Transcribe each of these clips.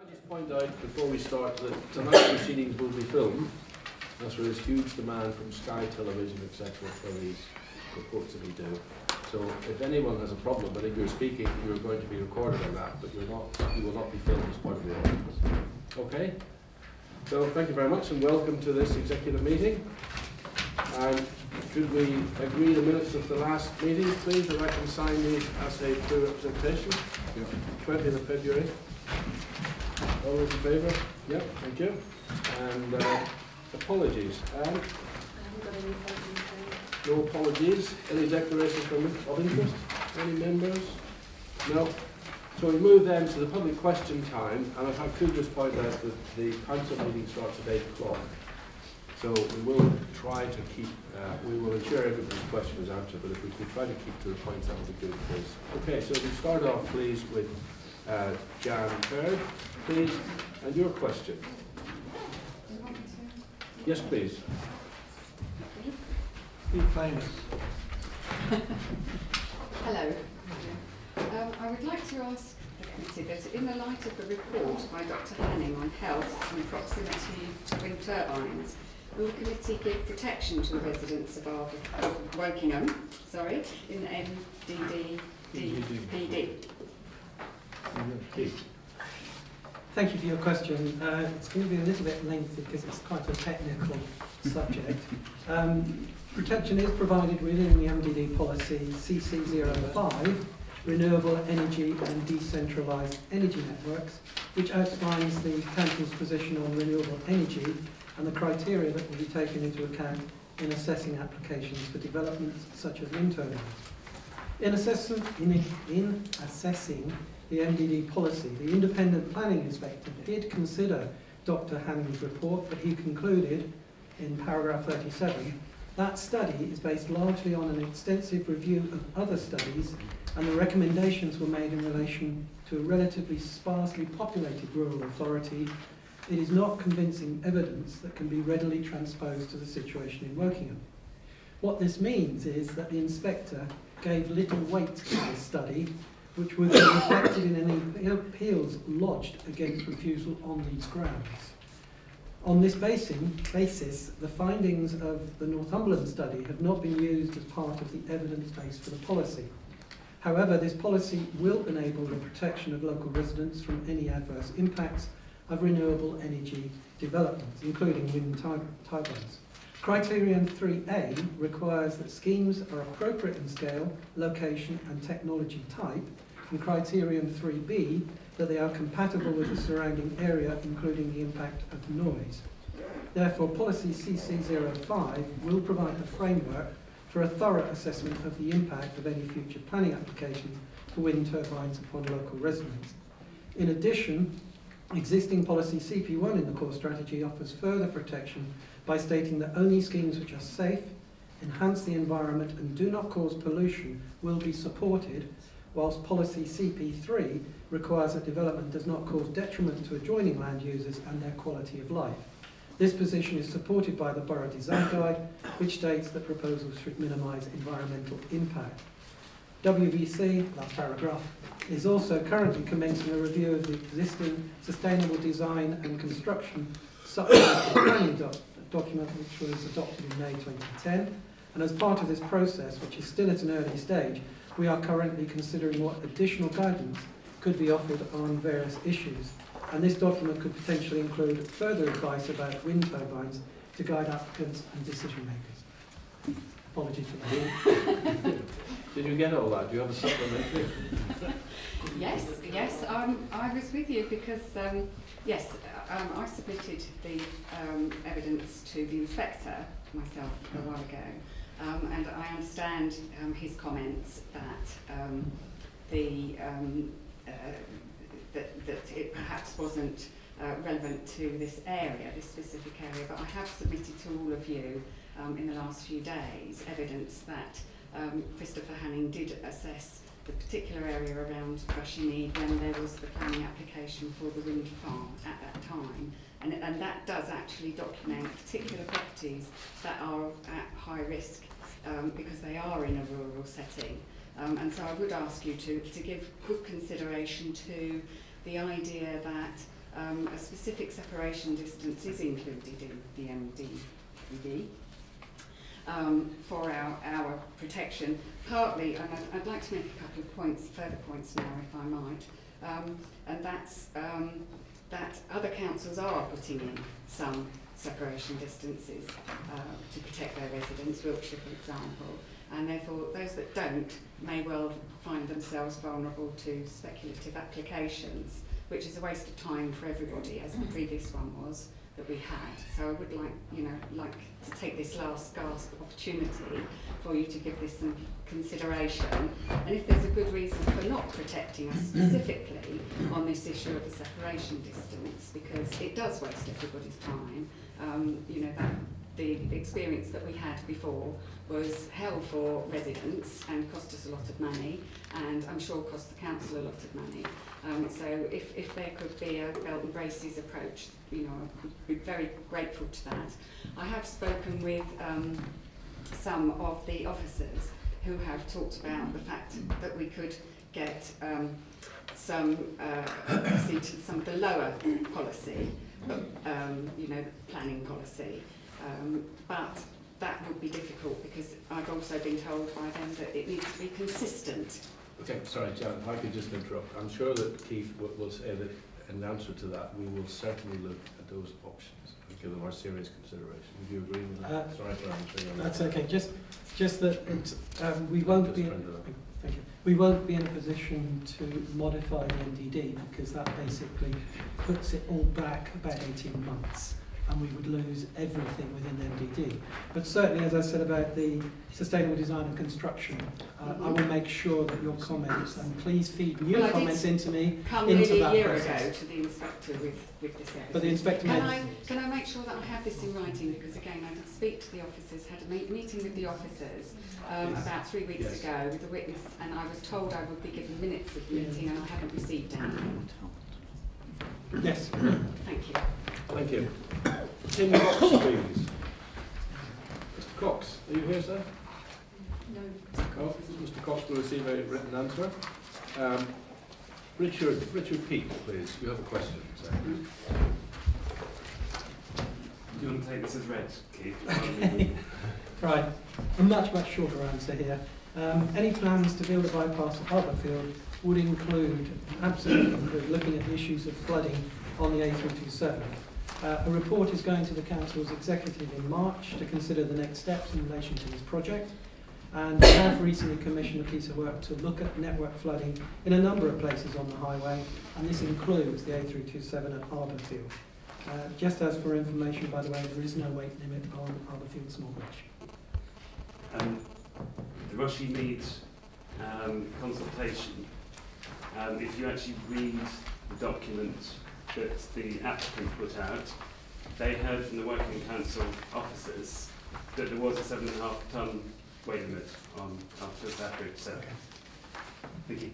I just point out before we start that tonight's proceedings will be filmed. That's where there's huge demand from Sky Television, etc. for these reports that we do. So if anyone has a problem, but if you're speaking, you're going to be recorded on that, but you're not. You will not be filmed as part of the audience. Okay? So thank you very much and welcome to this executive meeting. And could we agree the minutes of the last meeting, please, and I can sign these as a true representation? Yeah. 20th of February. All those in favour? Yeah, thank you. And apologies. No apologies. Any declarations of interest? Any members? No. So we move then to the public question time, and if I could just point out that the council meeting starts at 8 o'clock. So we will try to keep, we will ensure everybody's question is answered, but if we could try to keep to the points, that would be good, please. Okay, so we start off, please, with Jan Bird, please, and your question. Yes, please. Be famous. Hello. I would like to ask the committee that in the light of the report by Dr. Hanning on health and proximity to wind turbines, will the committee give protection to the residents of Wokingham, in MDD-PD? Thank you for your question. It's going to be a little bit lengthy because it's quite a technical subject. Protection is provided within the MDD policy CC05, Renewable Energy and Decentralised Energy Networks, which outlines the council's position on renewable energy and the criteria that will be taken into account in assessing applications for developments such as wind turbines. In assessing the MDD policy, the independent planning inspector did consider Dr. Hanning's report, but he concluded in paragraph 37 that study is based largely on an extensive review of other studies, and the recommendations were made in relation to a relatively sparsely populated rural authority. It is not convincing evidence that can be readily transposed to the situation in Wokingham. What this means is that the inspector gave little weight to this study, which would be reflected in any appeals lodged against refusal on these grounds. On this basis, the findings of the Northumberland study have not been used as part of the evidence base for the policy. However, this policy will enable the protection of local residents from any adverse impacts of renewable energy developments, including wind turbines. Criterion 3A requires that schemes are appropriate in scale, location and technology type, and criterion 3B that they are compatible with the surrounding area, including the impact of noise. Therefore, policy CC05 will provide the framework for a thorough assessment of the impact of any future planning applications for wind turbines upon local residents. In addition, existing policy CP1 in the core strategy offers further protection by stating that only schemes which are safe, enhance the environment and do not cause pollution will be supported, whilst policy CP3 requires that development does not cause detriment to adjoining land users and their quality of life. This position is supported by the Borough Design Guide, which states that proposals should minimise environmental impact. WBC, that paragraph, is also currently commencing a review of the existing Sustainable Design and Construction Supplemental Planning document, which was adopted in May 2010. And as part of this process, which is still at an early stage, we are currently considering what additional guidance could be offered on various issues. And this document could potentially include further advice about wind turbines to guide applicants and decision makers. Apologies for that. Did you get all that? Do you have a supplementary? Yes, I was with you because, I submitted the evidence to the inspector myself a while ago, and I understand his comments that that it perhaps wasn't relevant to this area, this specific area, but I have submitted to all of you in the last few days evidence that Christopher Hanning did assess the particular area around Rushmead when there was the planning application for the wind farm at that time, and that does actually document particular properties that are at high risk because they are in a rural setting. And so I would ask you to give good consideration to the idea that a specific separation distance is included in the MDD for our protection. Partly, and I'd like to make a couple of points, further points now, if I might, and that's that other councils are putting in some separation distances to protect their residents, Wiltshire for example, and therefore those that don't may well find themselves vulnerable to speculative applications, which is a waste of time for everybody, as the previous one was that we had. So I would like to take this last gasp opportunity for you to give this some consideration, and if there's a good reason for not protecting us specifically on this issue of the separation distance, because it does waste everybody's time. That the experience that we had before was hell for residents and cost us a lot of money, and I'm sure cost the council a lot of money. So if there could be a belt and braces approach, I'd be very grateful to that. I have spoken with some of the officers who have talked about the fact that we could get some of the lower policy, the planning policy, but that would be difficult because I've also been told by them that it needs to be consistent. Okay, sorry, Janet, if I could just interrupt. I'm sure that Keith will say that in answer to that, we will certainly look at those options and give them our serious consideration. Would you agree with that? Sorry for answering on that. That's okay. Just that it's, we won't be. Thank you. We won't be in a position to modify the MDD because that basically puts it all back about 18 months. And we would lose everything within MDD. But certainly, as I said about the sustainable design and construction, I will make sure that your comments, and please feed new comments into me. Come nearly a year ago to the inspector with this evidence. But the inspector can I make sure that I have this in writing, because again I did speak to the officers, had a meeting with the officers about 3 weeks ago with the witness, and I was told I would be given minutes of the meeting and I haven't received any. Yes. Thank you. Thank you. Tim Cox, please. Mr. Cox, are you here, sir? No. Oh, Mr. Cox will receive a written answer. Richard Peake, please. You have a question, sir. Do you want to take this as read, Keith? Okay. Right. A much shorter answer here. Any plans to build a bypass at Arborfield would absolutely include looking at the issues of flooding on the A327. A report is going to the Council's executive in March to consider the next steps in relation to this project, and we have recently commissioned a piece of work to look at network flooding in a number of places on the highway, and this includes the A327 at Arborfield. Just as for information, by the way, there is no weight limit on Arborfield Small Bridge. The Rushy needs consultation. If you actually read the document that the applicant put out, they heard from the Working Council officers that there was a 7.5 tonne weight limit on Arborfield South Bridge. So, thank you.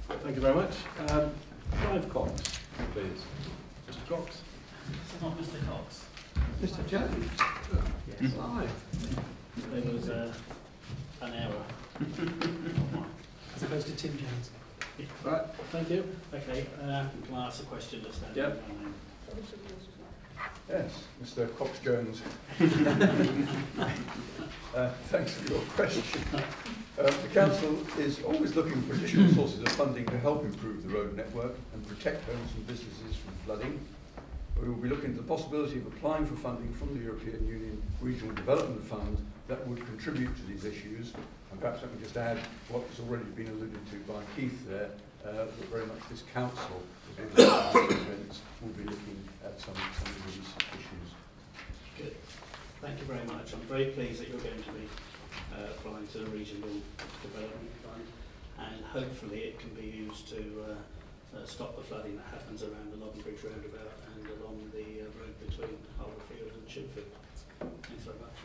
Thank you very much. Clive Cox, please. Mr. Cox. It's not Mr. Cox. Mr. Jones. Yes. Clive. There was an error. As opposed to Tim Jones. Right, thank you. Okay, can I ask a question that's standing Yep. in my name? Yes, Mr. Cox-Jones. Thanks for your question. The Council is always looking for additional sources of funding to help improve the road network and protect homes and businesses from flooding. We will be looking at the possibility of applying for funding from the European Union Regional Development Fund that would contribute to these issues. And perhaps I can just add what has already been alluded to by Keith there, that very much this Council will be looking at some of these issues. Good. Thank you very much. I'm very pleased that you're going to be applying to the Regional Development Fund, and hopefully it can be used to stop the flooding that happens around the Loddon Bridge roundabout and along the road between Arborfield and Chipfield. Thanks very much.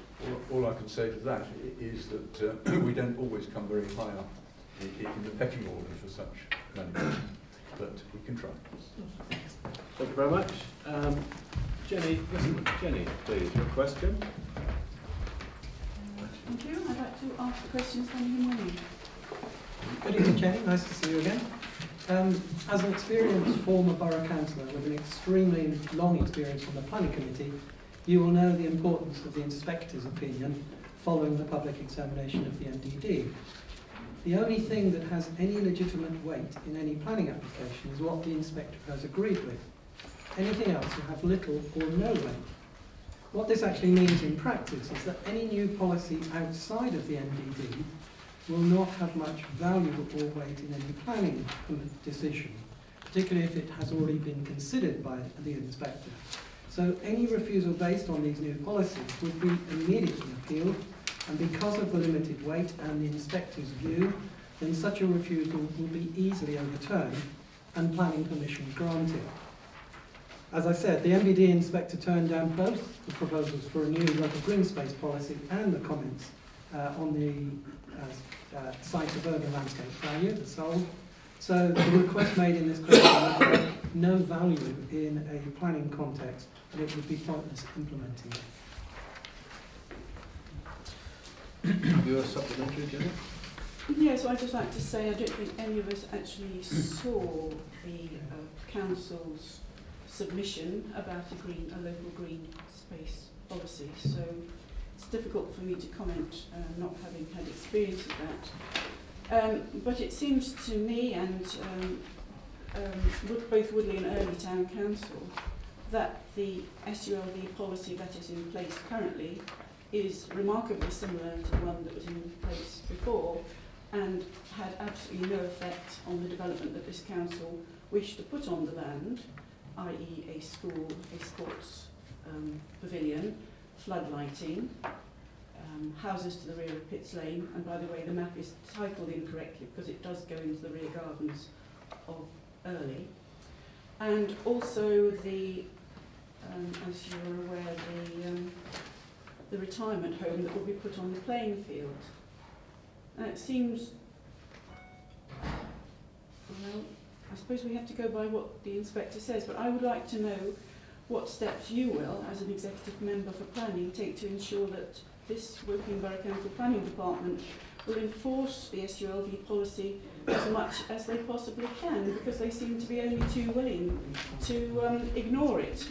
All I can say to that is that we don't always come very high up in the pecking order for such money, but we can try. Thank you very much. Jenny, please, your question. Thank you. I'd like to ask a question from you. Good evening, Jenny. Nice to see you again. As an experienced former borough councillor with an extremely long experience on the planning committee, you will know the importance of the inspector's opinion following the public examination of the MDD. The only thing that has any legitimate weight in any planning application is what the inspector has agreed with. Anything else will have little or no weight. What this actually means in practice is that any new policy outside of the MDD will not have much value or weight in any planning decision, particularly if it has already been considered by the inspector. So any refusal based on these new policies would be immediately appealed, and because of the limited weight and the inspector's view, then such a refusal will be easily overturned and planning permission granted. As I said, the MBD inspector turned down both the proposals for a new local green space policy and the comments on the site of urban landscape value, the SOL. So the request made in this question would have no value in a planning context, and it would be pointless implementing it. Have you a supplementary, Jenny? Yes, I'd just like to say I don't think any of us actually saw the council's submission about a local green space policy, so it's difficult for me to comment not having had experience of that. But it seems to me, and both Woodley and Early Town Council, that the SULV policy that is in place currently is remarkably similar to the one that was in place before and had absolutely no effect on the development that this council wished to put on the land, i.e. a school, a sports pavilion, floodlighting, houses to the rear of Pitts Lane, and by the way the map is titled incorrectly because it does go into the rear gardens of Early, and also the, as you're aware, the retirement home that will be put on the playing field. And it seems, well, I suppose we have to go by what the inspector says, but I would like to know what steps you will, as an executive member for planning, take to ensure that this Woking Borough Council Planning Department will enforce the SULV policy as much as they possibly can, because they seem to be only too willing to ignore it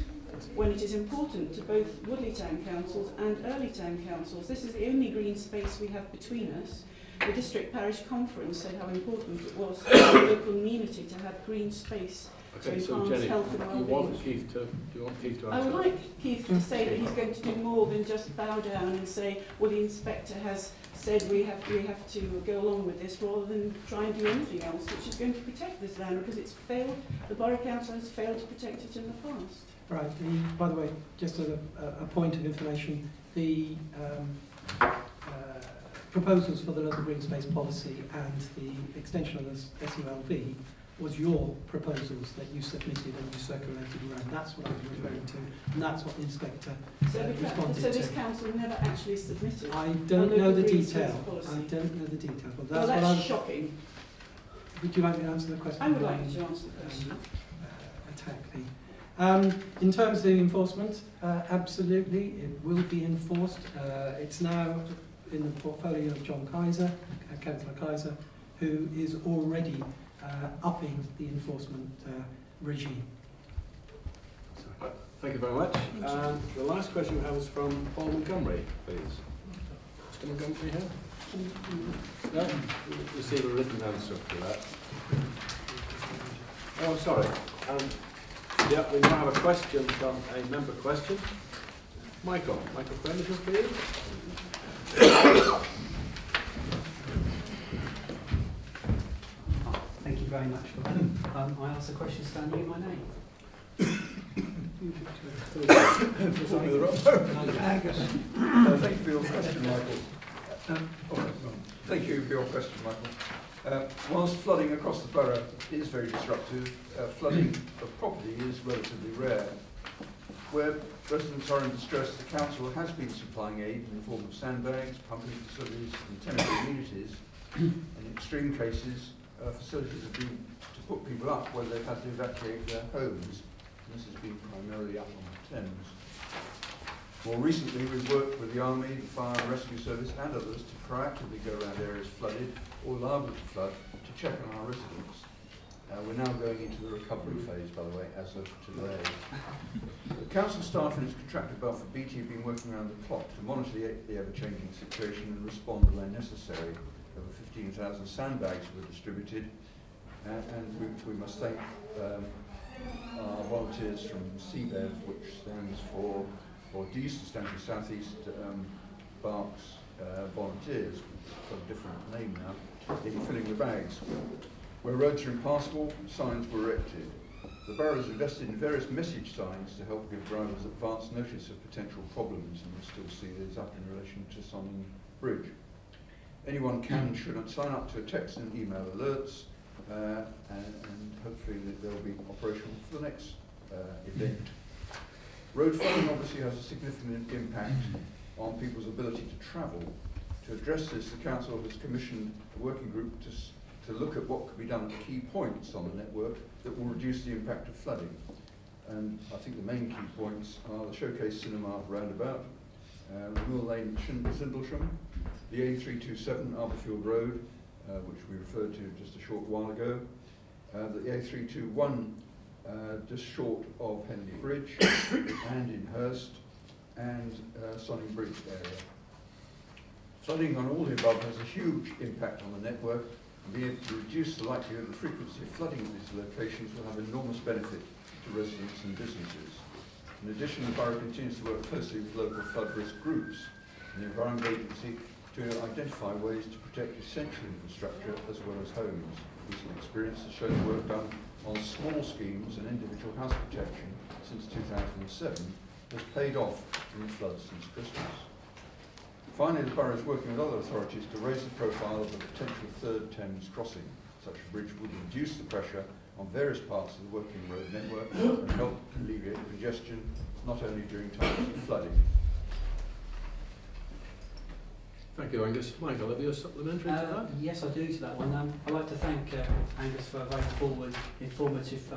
when it is important to both Woodley Town Councils and Early Town Councils. This is the only green space we have between us. The District Parish Conference said how important it was for the local community to have green space to enhance health and well-being. Do you want Keith to answer? I would like Keith to say that he's going to do more than just bow down and say, well, the inspector has said we have to go along with this, rather than try and do anything else which is going to protect this land, because it's failed, the Borough Council has failed to protect it in the past. Right, by the way, just as a point of information, the proposals for the local green space policy and the extension of the SULV was your proposals that you submitted and you circulated around. That's what I was referring to, and that's what the inspector responded to. So this council never actually submitted. I don't know the detail. I don't know the detail. But that's, well, that's shocking. Would you like me to answer the question? I would like you to answer the question. Attack me. In terms of the enforcement, absolutely, it will be enforced. It's now in the portfolio of John Kaiser, Councillor Kaiser, who is already upping the enforcement regime. Thank you very much. The last question we have is from Paul Montgomery, please. Mr. Montgomery here? No? We'll receive a written answer to that. Oh, sorry. Yeah, we now have a question from a member question. Michael Fremington, please. Thank you very much for that. I asked the question standing in my name. Thank you for your question, Michael. Thank you for your question, Michael. Whilst flooding across the borough is very disruptive, flooding of property is relatively rare. Where residents are in distress, the council has been supplying aid in the form of sandbags, pumping facilities and temporary communities. In extreme cases, facilities have been to put people up where they've had to evacuate their homes. And this has been primarily up on the Thames. More recently, we've worked with the Army, the Fire and Rescue Service and others to proactively go around areas flooded or liable to flood to check on our residents. We're now going into the recovery phase, by the way, as of today. The council staff and its contractor Balfour Beatty have been working around the clock to monitor the ever-changing situation and respond when necessary. Over 15,000 sandbags were distributed, and we must thank our volunteers from CBEV, which stands for, or used to stand for South East Berks Volunteers, it's got a different name now, in filling the bags. Where roads are impassable, signs were erected. The borough has invested in various message signs to help give drivers advance notice of potential problems, and you still see these up in relation to Sonning Bridge. Anyone can and should sign up to a text and email alerts, and hopefully they'll be operational for the next event. Road flooding obviously has a significant impact on people's ability to travel. To address this, the council has commissioned a working group to look at what could be done at key points on the network that will reduce the impact of flooding. And I think the main key points are the Showcase Cinema roundabout, Mill Lane Sindlesham, the A327 Arborfield Road, which we referred to just a short while ago, the A321 just short of Henley Bridge and in Hurst, and Sonning Bridge area. Flooding on all the above has a huge impact on the network, and being able to reduce the likelihood and frequency of flooding at these locations will have enormous benefit to residents and businesses. In addition, the borough continues to work closely with local flood risk groups and the Environment Agency to identify ways to protect essential infrastructure as well as homes. Recent experience has shown work done on small schemes and individual house protection since 2007 has paid off in the floods since Christmas. Finally, the borough is working with other authorities to raise the profile of a potential third Thames crossing. Such a bridge would reduce the pressure on various parts of the working road network and help alleviate congestion, not only during times of flooding. Thank you, Angus. Michael, have you a supplementary to that? Yes, I do to that one. I'd like to thank Angus for a very forward, informative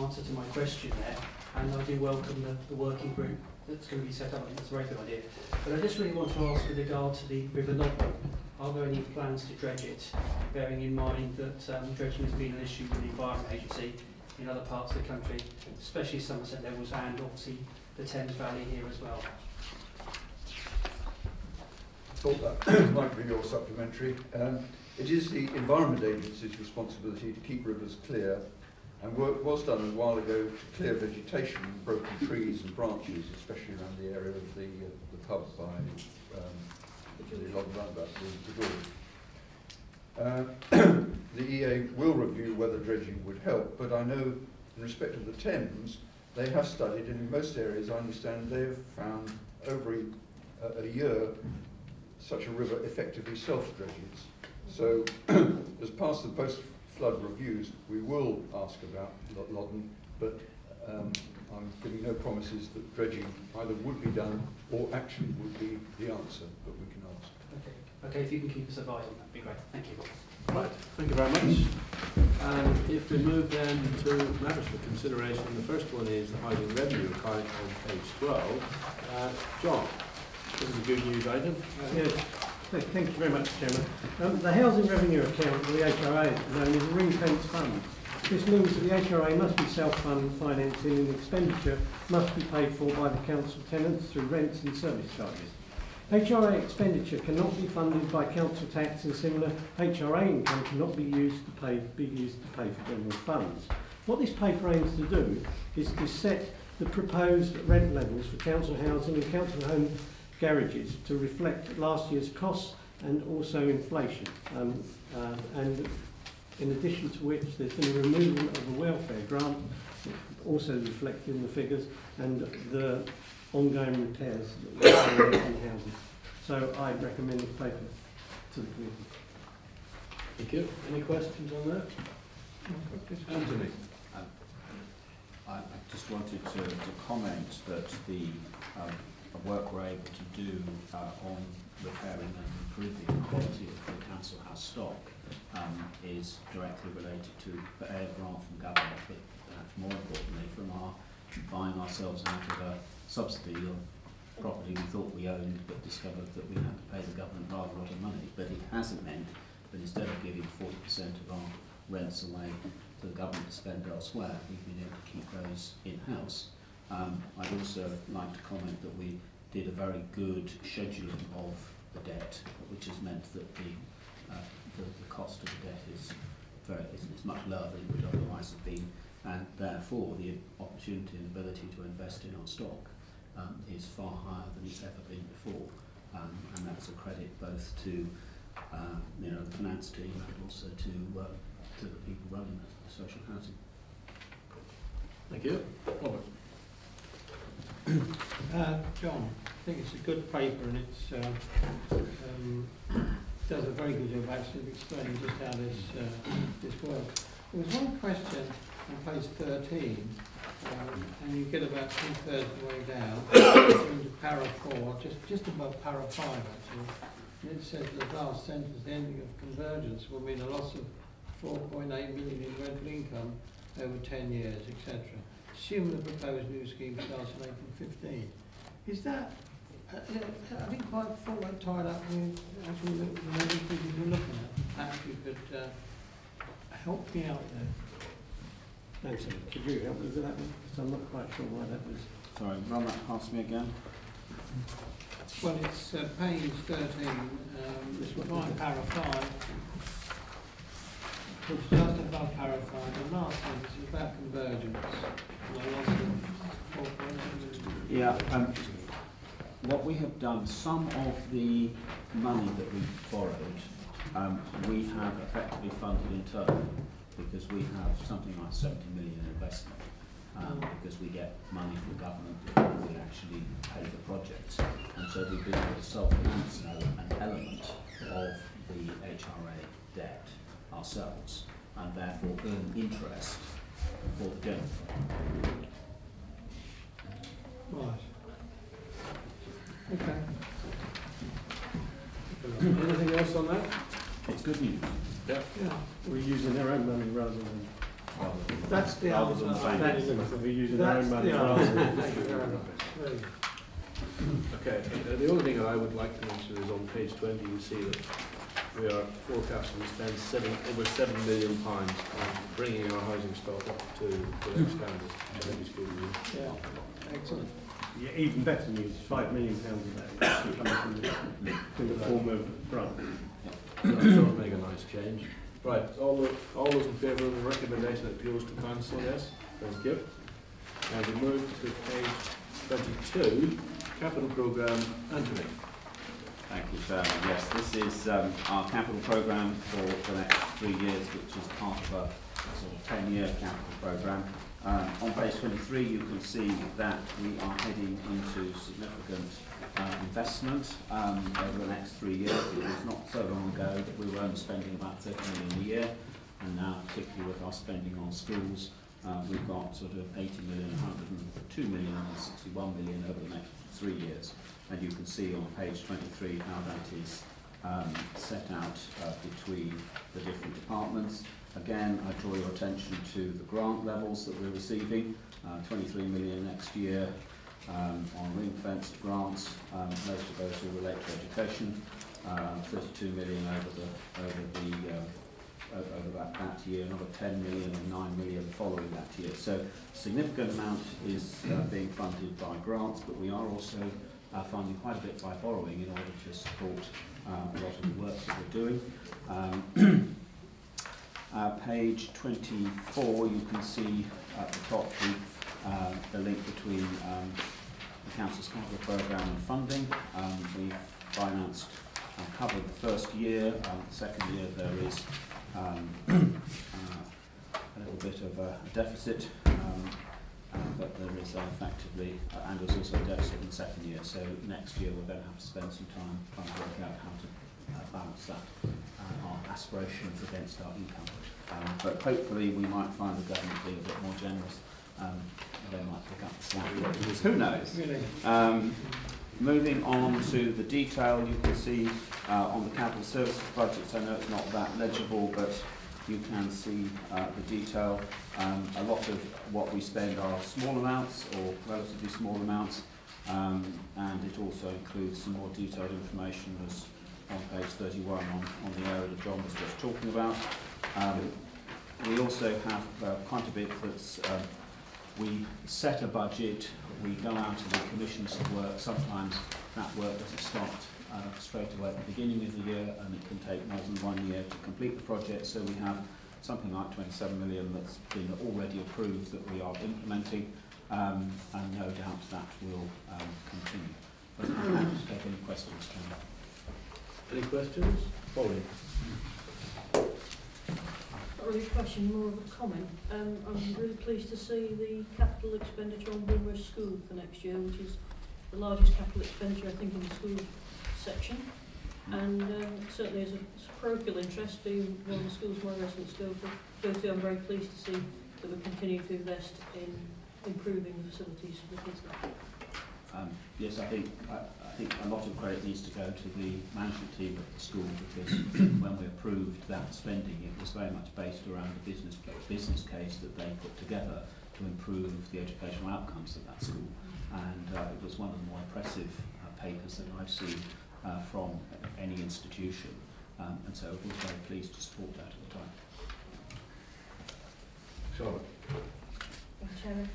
answer to my question there, and I do welcome the working group that's going to be set up. I think it's a very good idea. But I just really want to ask with regard to the River Nobble, are there any plans to dredge it, bearing in mind that dredging has been an issue with the Environment Agency in other parts of the country, especially Somerset levels and obviously the Thames Valley here as well? I thought that might be your supplementary. It is the Environment Agency's responsibility to keep rivers clear, and work was done a while ago to clear vegetation, broken trees and branches, especially around the area of the pub by the long roundabout, the door. The EA will review whether dredging would help, but I know in respect of the Thames, they have studied, and in most areas I understand they have found over a year such a river effectively self-dredges. So as part of the post-flood reviews, we will ask about Loddon, but I'm giving no promises that dredging either would be done or actually would be the answer, but we can ask. Okay, if you can keep us advised on that, would be great. Thank you. Right, thank you very much. And if we move then to matters for consideration, the first one is the housing revenue account on page 12. John, this is a good news item. Yes, thank you very much, Chairman. The housing revenue account, or the HRA, is known as a ring-fence fund. This means that the HRA must be self-financing and expenditure must be paid for by the council tenants through rents and service charges. HRA expenditure cannot be funded by council tax, and similar HRA income cannot be used to pay for general funds. What this paper aims to do is to set the proposed rent levels for council housing and council home garages to reflect last year's costs and also inflation. And in addition to which, there's been a removal of a welfare grant, also reflected in the figures, and the ongoing repairs that we're doing in houses. So I recommend the paper to the committee. Thank you. Any questions on that? Anthony. I just wanted to comment that the work we're able to do on repairing and improving the quality of the council house stock is directly related to the grant from government, but perhaps more importantly from our buying ourselves out of a subsidy of property we thought we owned but discovered that we had to pay the government rather a lot of money. But it hasn't meant that instead of giving 40% of our rents away to the government to spend elsewhere, we've been able to keep those in-house. I'd also like to comment that we did a very good scheduling of the debt, which has meant that the cost of the debt is much lower than it would otherwise have been, and therefore the opportunity and ability to invest in our stock is far higher than it's ever been before, and that's a credit both to the finance team and also to the people running the social housing. Thank you. Robert. John, I think it's a good paper, and it's does a very good job actually of explaining just how this works. There was one question on page 13, and you get about 2/3 of the way down into para 4, just above para 5 actually. And it says the last sentence, the ending of convergence will mean a loss of 4.8 million in rental income over 10 years, etc. Assume the proposed new scheme starts in April 15. Is that, I didn't quite thought that tied up with actually the figures you're looking at. Perhaps you could help me out there. Thanks. Could you help me with that one? Because I'm not quite sure why that was. Sorry, run that past me again. Well, it's page 13, this one, para 5. It's just above para 5. The last sentence is about convergence. Yeah, what we have done, some of the money that we've borrowed, we have effectively funded internally, because we have something like 70 million investment, because we get money from the government before we actually pay the projects. And so we've been able to self-finance an element of the HRA debt ourselves, and therefore earn interest for the general fund. Right. Okay. Anything else on that? It's good news. Yeah. Yeah. We're using their own money rather than... That's the Rather answer. than That's banking. we're using their own money rather than... Thank you very much. Very good. Okay, the only thing that I would like to mention is on page 20 you see that we are forecasting to spend over £7 million on bringing our housing stock up to the next standard every school year. Yeah. Excellent. Yeah, even better news, £5 million of that is coming from the form of grant. That will make a nice change. Right, all those in favour of the recommendation that goes to council, yes? Thank you. And we move to page 22, capital programme. Anthony. Thank you, Chairman. Yes, this is our capital programme for the next 3 years, which is part of a sort of 10-year capital programme. On page 23, you can see that we are heading into significant investment over the next 3 years. It was not so long ago that we were only spending about 30 million a year, and now, particularly with our spending on schools, we've got sort of 80 million, 102 million, and 61 million over the next 3 years. And you can see on page 23 how that is set out between the different departments. Again, I draw your attention to the grant levels that we're receiving, 23 million next year on ring-fenced grants, most of those will relate to education, 32 million over that year, another 10 million and 9 million following that year. So a significant amount is being funded by grants, but we are also funding quite a bit by borrowing in order to support a lot of the work that we're doing. Page 24, you can see at the top the link between the Council's capital programme and funding. We've financed and covered the first year. The second year there is a little bit of a deficit, but there is effectively, and there's also a deficit in the second year. So next year we're going to have to spend some time trying to work out how to balance that, our aspirations against our income. But hopefully we might find the government being a bit more generous. They might pick up the slack. Who knows? Moving on to the detail, you can see on the capital services budgets, I know it's not that legible, but you can see the detail. A lot of what we spend are small amounts or relatively small amounts, and it also includes some more detailed information as on page 31 on the area that John was just talking about. We also have quite a bit that's, we set a budget, we go out and we commission some work. Sometimes that work doesn't start straight away at the beginning of the year, and it can take more than 1 year to complete the project. So we have something like 27 million that's been already approved that we are implementing, and no doubt that will continue. But I'm happy to take any questions, Chairman. Any questions? Pauline? Not really a question, more of a comment. I'm really pleased to see the capital expenditure on Bournemouth School for next year, which is the largest capital expenditure, I think, in the schools section. And certainly as a parochial interest, being one of the schools my residents go to, I'm very pleased to see that we continue to invest in improving the facilities for the kids there. Yes, I think a lot of credit needs to go to the management team at the school, because when we approved that spending, it was very much based around the business case that they put together to improve the educational outcomes of that school. And it was one of the more impressive papers that I've seen from any institution, and so we're very pleased to support that at the time. Charlotte? Chairman,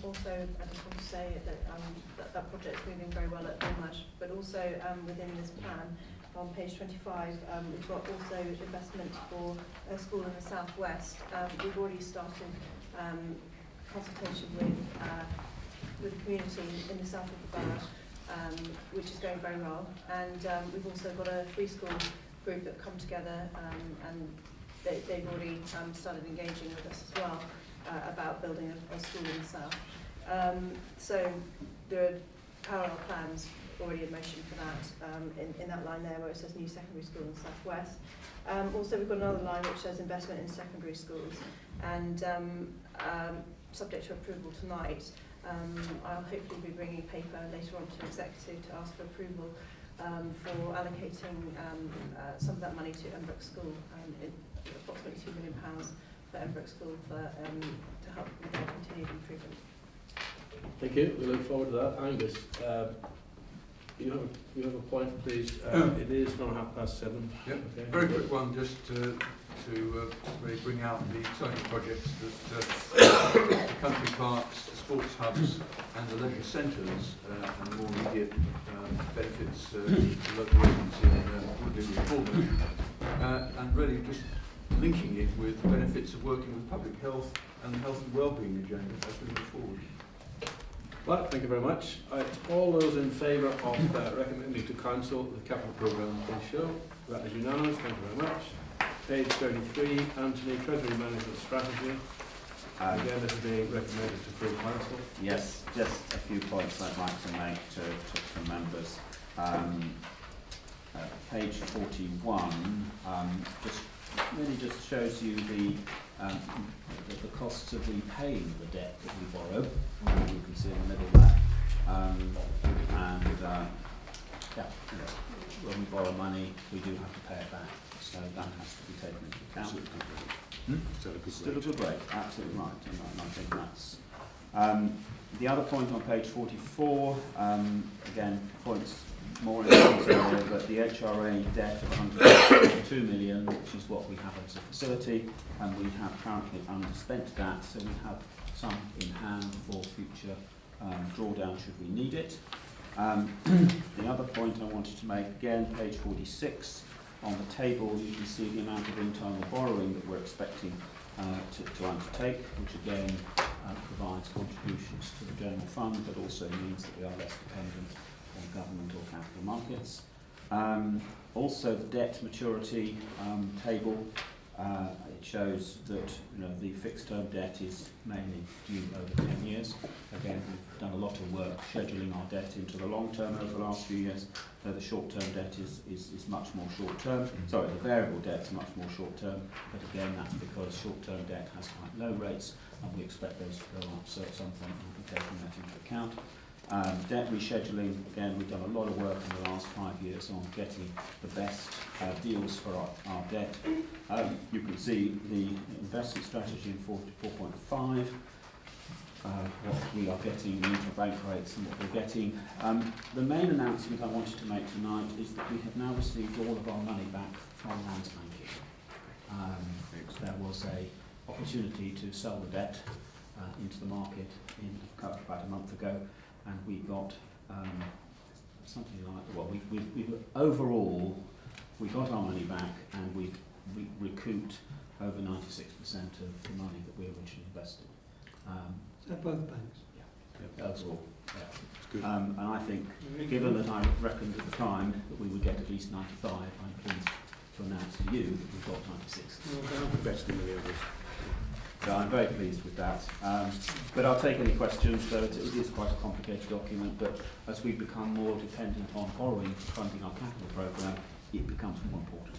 also I just want to say that that project is moving very well at Bournemouth, but also within this plan on page 25 we've got also investment for a school in the southwest. We've already started consultation with the community in the south of the borough, which is going very well, and we've also got a free school group that come together, and they've already started engaging with us as well about building a school in the south. So there are parallel plans already in motion for that, in that line there where it says new secondary school in the southwest. Also we've got another line which says investment in secondary schools, and subject to approval tonight, I'll hopefully be bringing a paper later on to executive to ask for approval for allocating some of that money to Embrook School, approximately £2 million for Embrook School to help with their continued improvement. Thank you. We look forward to that. Angus, you have a point, please. It is now 7:30. Yep. Okay. Very quick one, just to really bring out the exciting projects that the country parks, the sports hubs and the leisure centres and the more immediate benefits to local residents in Woodley and Bournemouth, and really just linking it with benefits of working with public health and the health and wellbeing agenda as we move forward. Well, thank you very much. All those in favour of recommending to Council the capital programme, please show. That is unanimous. Thank you very much. Page 33, Anthony, Treasury Management Strategy. Again, this is being recommended to full Council. Yes, just a few points I'd like to make to members. Page 41 just shows you the costs of repaying the debt that we borrow. You can see in the middle there. When we borrow money, we do have to pay it back. So that has to be taken into account. Still a good rate, absolutely right. And I think that's the other point on page 44. Again, points more in this area, but the HRA debt of 102 million, which is what we have as a facility, and we have currently underspent that, so we have some in hand for future drawdown should we need it. The other point I wanted to make, again, page 46, on the table you can see the amount of internal borrowing that we're expecting to undertake, which again provides contributions to the general fund, but also means that we are less dependent on government or capital markets. Also the debt maturity table, it shows that the fixed term debt is mainly due over 10 years. Again, we've done a lot of work scheduling our debt into the long term over the last few years. So the short term debt is much more short term. Sorry, the variable debt is much more short term, but again that's because short term debt has quite low rates and we expect those to go up, so at some point we'll be taking that into account. Debt rescheduling, again, we've done a lot of work in the last 5 years on getting the best deals for our debt. You can see the investment strategy in 44.5, what we are getting in interbank rates and what we're getting. The main announcement I wanted to make tonight is that we have now received all of our money back from Lands Banking. there was a opportunity to sell the debt into the market about a month ago, and we got something like, well, we've overall we got our money back, and we recouped over 96% of the money that we originally invested. Is that both banks? Yeah, overall. Yeah. And I think, given that I reckoned at the time that we would get at least 95, I'm pleased to announce to you that we've got 96. Best in the others. So I'm very pleased with that. But I'll take any questions, though it is quite a complicated document, but as we become more dependent on borrowing for funding our capital programme, it becomes more important.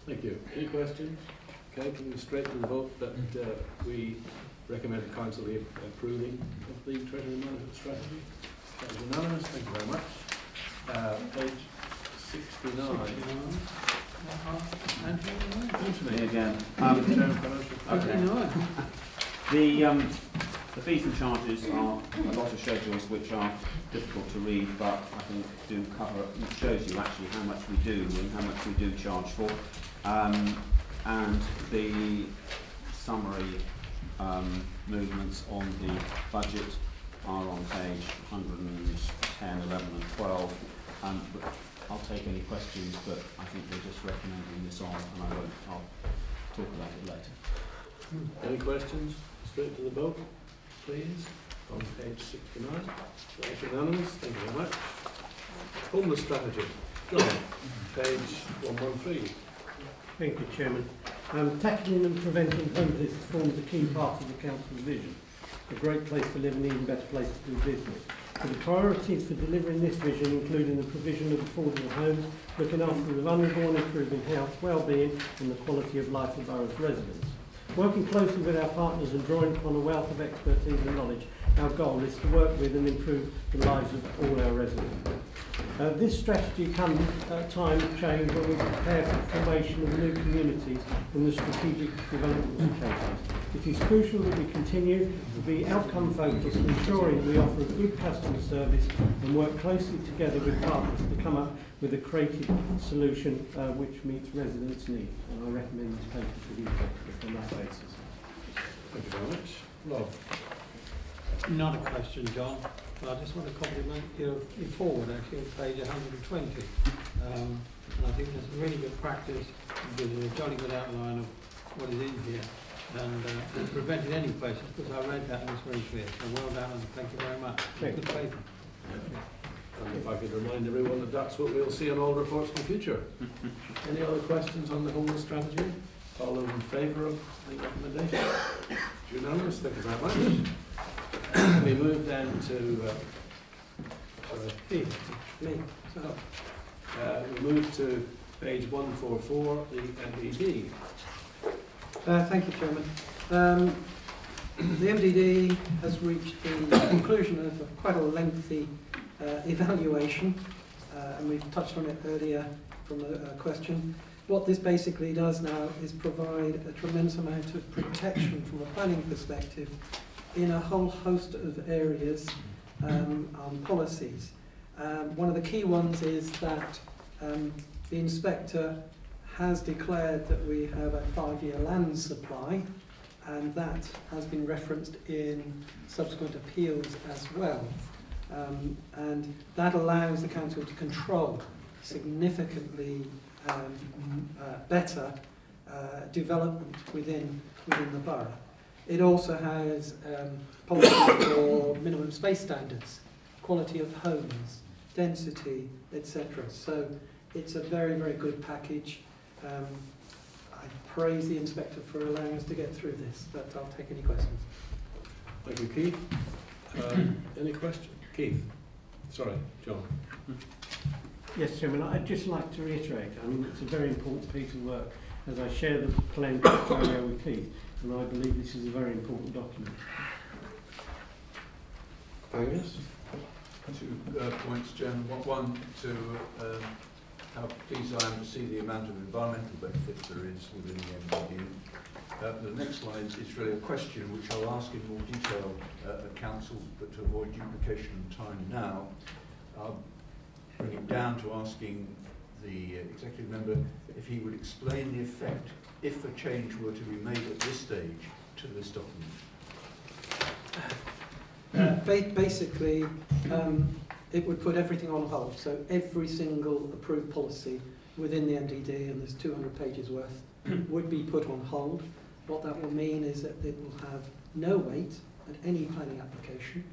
Thank you. Any questions? Okay, can we straight to the vote that we recommend the Council the approving of the Treasury Management Strategy? That is unanimous. Thank you very much. Page 69. Me again. The fees and charges are a lot of schedules which are difficult to read, but I think do cover, it shows you actually how much we do and how much we do charge for. And the summary movements on the budget are on page 110, 11 and 12. But I'll take any questions, but I think we're just recommending this on, and I'll talk about it later. Any questions? Straight to the vote, please. On page 69. That's unanimous. Thank you very much. Homeless strategy. John, page 113. Thank you, Chairman. Tackling and preventing homelessness forms a key part of the Council's vision. A great place to live and an even better place to do business. The priorities for delivering this vision, including the provision of affordable homes, looking after the vulnerable and improving health, well-being and the quality of life of borough's residents. Working closely with our partners and drawing upon a wealth of expertise and knowledge, our goal is to work with and improve the lives of all our residents. This strategy comes at a time of change when we prepare for the formation of new communities and the strategic development of cases. It is crucial that we continue to be outcome focused, ensuring we offer a good customer service and work closely together with partners to come up with a creative solution which meets residents' needs. And I recommend this paper to be adopted on that basis. Thank you very much. Rob. Not a question, John, but I just want to compliment you forward actually on page 120. And I think that's a really good practice, with a jolly good outline of what is in here. And prevented any places, because I read that and it's very clear. So well done and thank you very much. Good paper. And if I could remind everyone that that's what we'll see on all reports in the future. Any other questions on the homeless strategy? All those in favour of the recommendation? Unanimous. Thank you very much. We move then to we move to page 144, the MDD. Thank you, Chairman. The MDD has reached the conclusion of quite a lengthy evaluation, and we've touched on it earlier from a question. What this basically does now is provide a tremendous amount of protection from a planning perspective in a whole host of areas on policies. One of the key ones is that the inspector has declared that we have a 5-year land supply, and that has been referenced in subsequent appeals as well. And that allows the council to control significantly better development within the borough. It also has policies for minimum space standards, quality of homes, density, etc. So it's a very, very good package. I praise the inspector for allowing us to get through this, but I'll take any questions. Thank you, Keith. Any questions? Keith? Sorry, John. Yes, Chairman, I'd just like to reiterate, I mean, it's a very important piece of work, as I share the planned portfolio with Keith, and I believe this is a very important document. Angus? 2 points, Chairman. One, to how pleased I am to see the amount of environmental benefits there is within the MDU. The next slide is really a question which I'll ask in more detail at Council, but to avoid duplication of time now, I'll bring it down to asking the executive member if he would explain the effect if a change were to be made at this stage to this document. Basically, it would put everything on hold. So every single approved policy within the MDD, and there's 200 pages worth, would be put on hold. What that will mean is that it will have no weight at any planning application.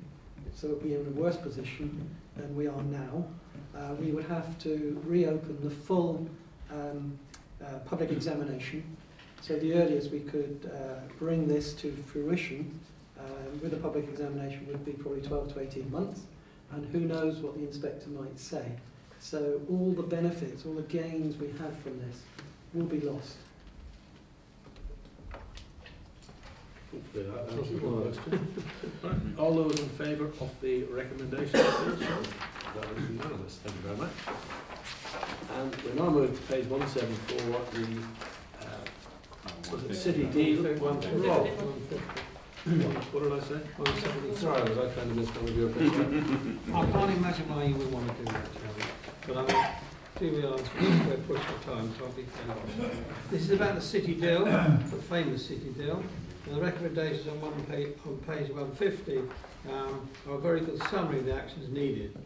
So it will be in a worse position than we are now. We would have to reopen the full public examination. So the earliest we could bring this to fruition with a public examination would be probably 12 to 18 months. And who knows what the inspector might say. So all the benefits, all the gains we have from this will be lost. Hopefully that answers the question. Right. All those in favour of the recommendation, please show. That is unanimous. Thank you very much. And we now move to page 174, the was it City Deal? 150. What did I say? 170. Sorry, was I trying to miss one of your picture? I can't imagine why you would want to do that, Charlie. But I mean, do realise we're pushed for time, so I'll be fairly. This is about the City Deal, the famous City Deal. And the recommendations on page 150 are a very good summary of the actions needed.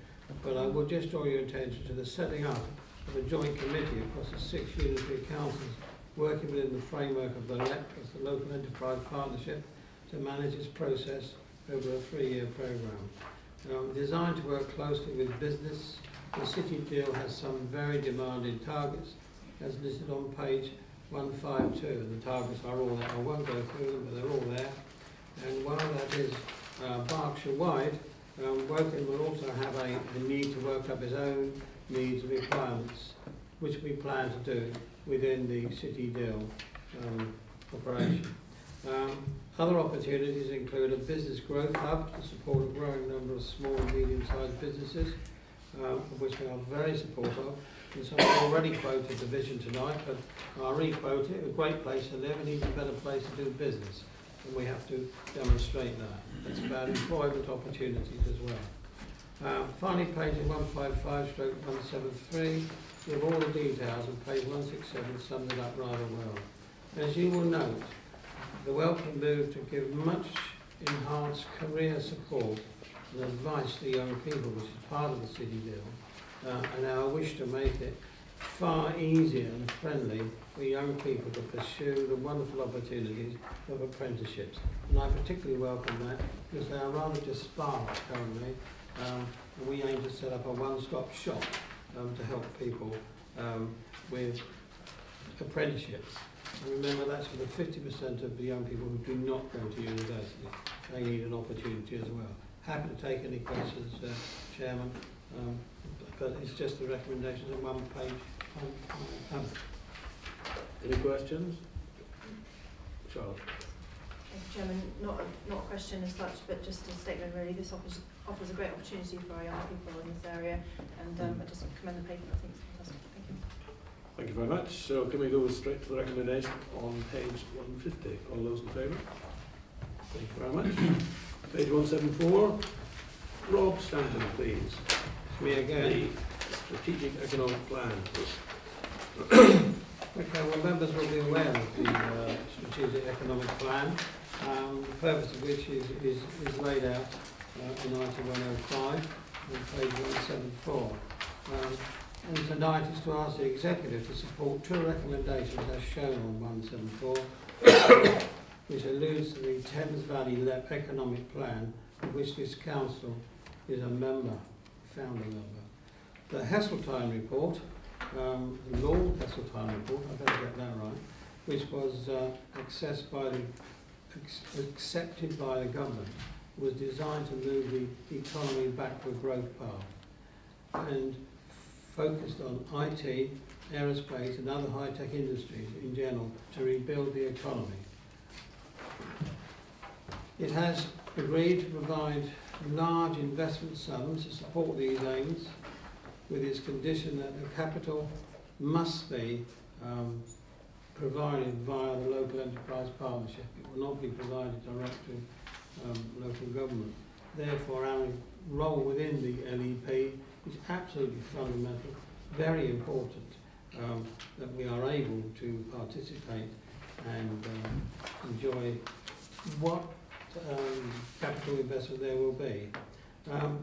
But I will just draw your attention to the setting up of a joint committee across the 6 unitary councils working within the framework of the LEP, as the Local Enterprise Partnership, to manage this process over a 3-year programme. Designed to work closely with business, the City Deal has some very demanding targets, as listed on page 152. The targets are all there. I won't go through them, but they're all there. And while that is Berkshire-wide, Woking will also have a need to work up its own needs and requirements, which we plan to do within the City Deal operation. Other opportunities include a business growth hub to support a growing number of small and medium-sized businesses, of which we are very supportive of. And so I've already quoted the vision tonight, but I'll re-quote it: a great place to live and even a better place to do business. And we have to demonstrate that. It's about employment opportunities as well. Finally, page 155/173, with all the details, and page 167 sums it up rather well. As you will note, the welcome move to give much enhanced career support and advice to young people, which is part of the City Deal, and our wish to make it far easier and friendly for young people to pursue the wonderful opportunities of apprenticeships. And I particularly welcome that because they are rather disparate currently, and we aim to set up a one-stop shop to help people with apprenticeships. And remember, that's for the 50% of the young people who do not go to university. They need an opportunity as well. Happy to take any questions, Chairman, but it's just the recommendations on one page. Any questions? Charlotte? Thank you, Chairman. Not a question as such, but just a statement really. This offers a great opportunity for our young people in this area, and I just commend the paper. I think it's fantastic. Thank you. Thank you very much. So can we go straight to the recommendation on page 150? All those in favour? Thank you very much. Page 174. Rob Stanton, please. Me again. The Strategic Economic Plan. Okay, well, members will be aware of the Strategic Economic Plan, the purpose of which is laid out in item 105 on page 174. And tonight is to ask the Executive to support 2 recommendations as shown on 174, which alludes to the Thames Valley LEP Economic Plan, of which this Council is a member, founding member. The Heseltine report, the Lord Heseltine report, I better get that right, which was accepted by the government, was designed to move the economy back to a growth path and focused on IT, aerospace and other high-tech industries in general to rebuild the economy. It has agreed to provide large investment sums to support these aims, with its condition that the capital must be provided via the Local Enterprise Partnership. It will not be provided direct to local government. Therefore, our role within the LEP is absolutely fundamental, very important that we are able to participate and enjoy what capital investment there will be.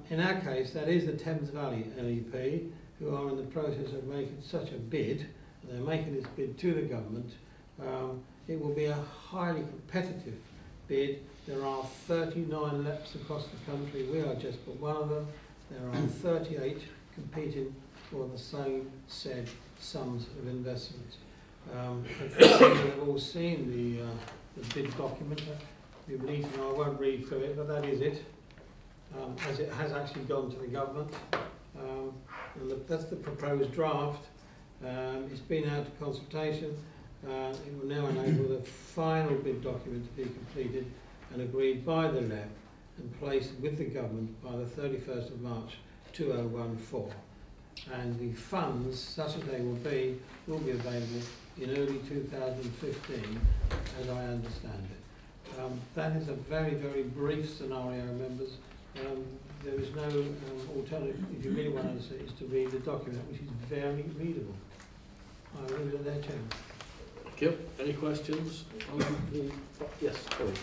In our case, that is the Thames Valley LEP, who are in the process of making such a bid. They're making this bid to the government. It will be a highly competitive bid. There are 39 LEPs across the country. We are just but one of them. There are 38 competing for the same said sums of investment. You've all seen the bid document. I won't read through it, but that is it. As it has actually gone to the government. And that's the proposed draft. It's been out to consultation. It will now enable the final bid document to be completed and agreed by the LEP and placed with the government by the 31st of March 2014. And the funds, such as they will be available in early 2015, as I understand it. That is a very, very brief scenario, members. There is no alternative, if you really want to see, is to read the document, which is very readable. I leave it there, Chairman. Thank you. Any questions on the... Yes, sorry.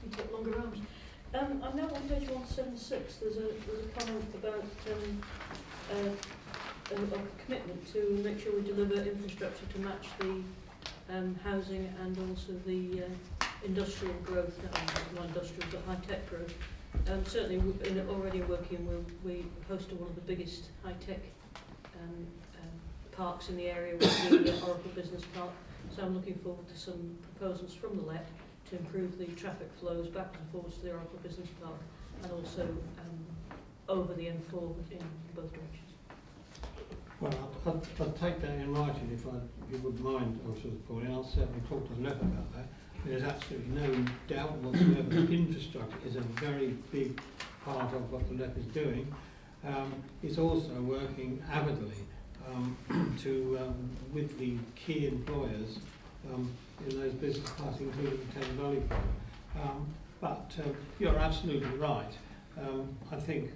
You take longer arms. I know on page 176 there's a comment about a commitment to make sure we deliver infrastructure to match the housing and also the industrial growth, not industrial but high-tech growth. Certainly already working, we host one of the biggest high-tech parks in the area with the Oracle Business Park. So I'm looking forward to some proposals from the LEP to improve the traffic flows back and forwards to the Oracle Business Park and also over the M4 in both directions. Well, I'll take that in writing if you would mind, Paul, and I'll certainly talk to the LEP about that. There's absolutely no doubt whatsoever that infrastructure is a very big part of what the LEP is doing. It's also working avidly with the key employers in those business parks, including the Thames Valley Park. But you're absolutely right. I think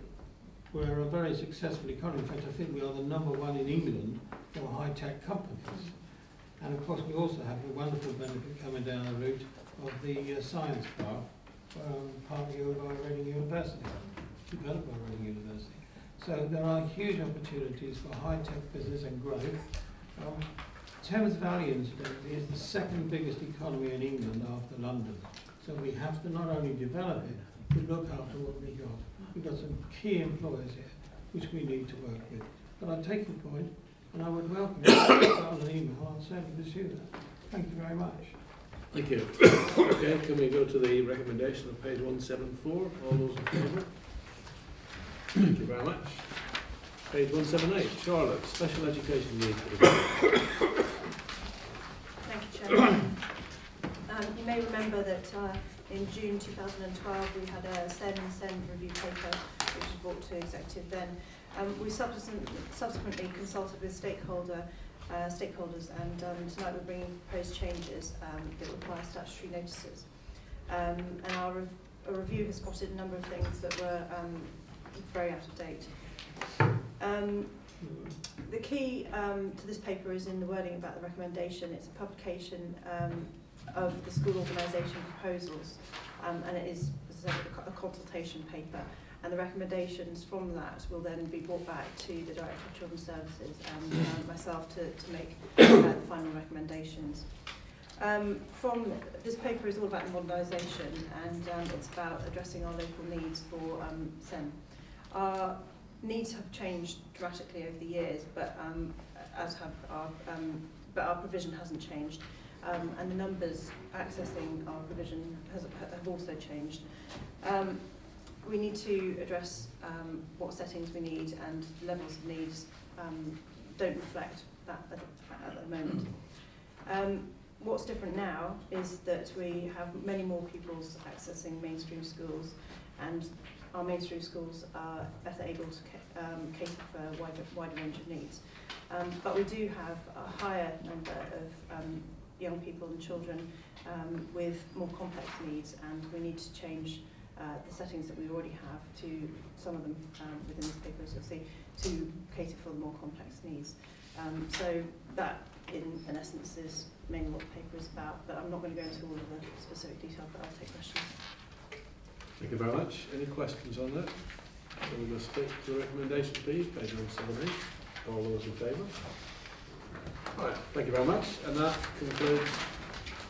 we're a very successful economy. In fact, I think we are the #1 in England for high-tech companies. And of course, we also have the wonderful benefit coming down the route of the science park, partly owned by Reading University, developed by Reading University. So there are huge opportunities for high-tech business and growth. Thames Valley, incidentally, is the second biggest economy in England after London. So we have to not only develop it, but look after what we got. We've got some key employers here, which we need to work with. But I take your point, and I would welcome you to start on an email. I'll certainly pursue that. Thank you very much. Thank you. Okay, can we go to the recommendation of page 174? All those in favour? Thank you very much. Page 178, Charlotte, special education needs for the Thank you, Chairman. You may remember that in June 2012 we had a send review paper which was brought to executive then. We subsequently consulted with stakeholders and tonight we're bringing proposed changes that require statutory notices. And our review has spotted a number of things that were very out of date. The key to this paper is in the wording about the recommendation. It's a publication of the school organisation proposals, and it is, as I said, a consultation paper. And the recommendations from that will then be brought back to the Director of Children's Services and myself to make the final recommendations. From this paper is all about modernisation, and it's about addressing our local needs for SEN. Our needs have changed dramatically over the years, but our provision hasn't changed, and the numbers accessing our provision have also changed. We need to address what settings we need, and levels of needs don't reflect that at the moment. What's different now is that we have many more pupils accessing mainstream schools, and our mainstream schools are better able to cater for a wider range of needs. But we do have a higher number of young people and children with more complex needs, and we need to change the settings that we already have to some of them within this paper, as you'll see, to cater for the more complex needs. So that, in essence, is mainly what the paper is about, but I'm not going to go into all of the specific detail, but I'll take questions. Thank you very much. Any questions on that? So we must stick to the recommendation, please, page 178. All those in favour? Right, thank you very much. And that concludes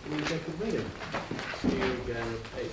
the executive meeting. See you again at 8.